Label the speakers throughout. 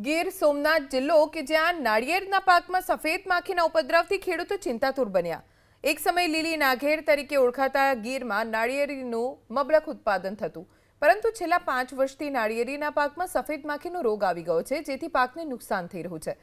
Speaker 1: ગીર સોમનાથ જિલ્લો કે જ્યાં નાળિયેરના પાકમાં સફેદ માખીના ઉપદ્રવથી ખેડૂતો ચિંતાતુર બન્યા। એક સમય લીલી નાઘેર તરીકે ઓળખાતા ગીરમાં નાળિયેરીનું મબલખ ઉત્પાદન થતું, પરંતુ છેલ્લા 5 વર્ષથી નાળિયેરીના પાકમાં સફેદ માખીનો રોગ આવી ગયો છે, જેથી પાકને નુકસાન થઈ રહ્યું છે।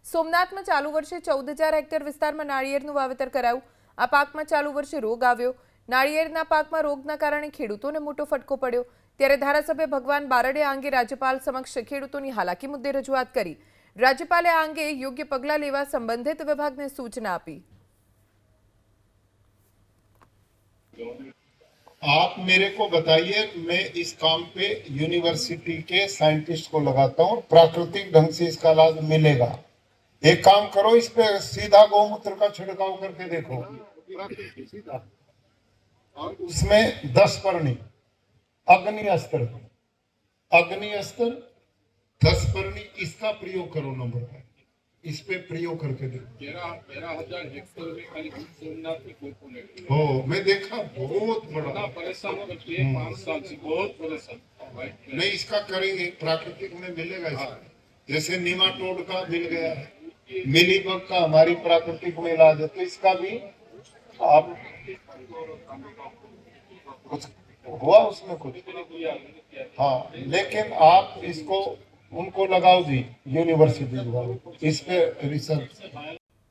Speaker 1: સોમનાથમાં ચાલુ વર્ષે 14,000 હેક્ટર વિસ્તારમાં નાળિયેરનું વાવેતર કરાયું। આ પાકમાં ચાલુ વર્ષે રોગ આવ્યો। નાળિયેરના પાકમાં રોગના કારણે ખેડૂતોને મોટો ફટકો પડ્યો। ત્યારે ધારાસભ્ય ભગવાન બારડે આ અંગે રાજ્યપાલ સમક્ષ ખેડૂતોની હાલાકી મુદ્દે રજૂઆત કરી। રાજ્યપાલે આ અંગે યોગ્ય પગલાં લેવા સંબંધિત વિભાગને સૂચના આપી।
Speaker 2: आप मेरे को बताइए, मैं इस काम पे यूनिवर्सिटी के साइंटिस्ट को लगाता हूँ, प्राकृतिक ढंग से इसका इलाज मिलेगा। एक काम करो, इस पे सीधा गौमूत्र का छिड़काव करके देखो, सीधा। और उसमें 10 पर्णी अग्नि अस्त्र 10 पर्णी इसका प्रयोग करो। नंबर 1 इस पे प्रयोग करके देखो।
Speaker 3: 13,000 हेक्टेयर में खाली सोमनाथ की कोकोनट
Speaker 2: हो, मैं देखा बहुत बड़ा
Speaker 3: परेशान हो गए 5 साल से, बहुत परेशान।
Speaker 2: नहीं, इसका करेंगे, प्राकृतिक में मिलेगा इसका। जैसे निमाटोड का मिल गया है, मिलीबग का हमारी प्राकृतिक में इलाज है, तो इसका भी आप कुछ हुआ उसमें कुछ। हाँ, लेकिन आप इसको उनको लगाओ जी, यूनिवर्सिटी इस पे रिसर्च।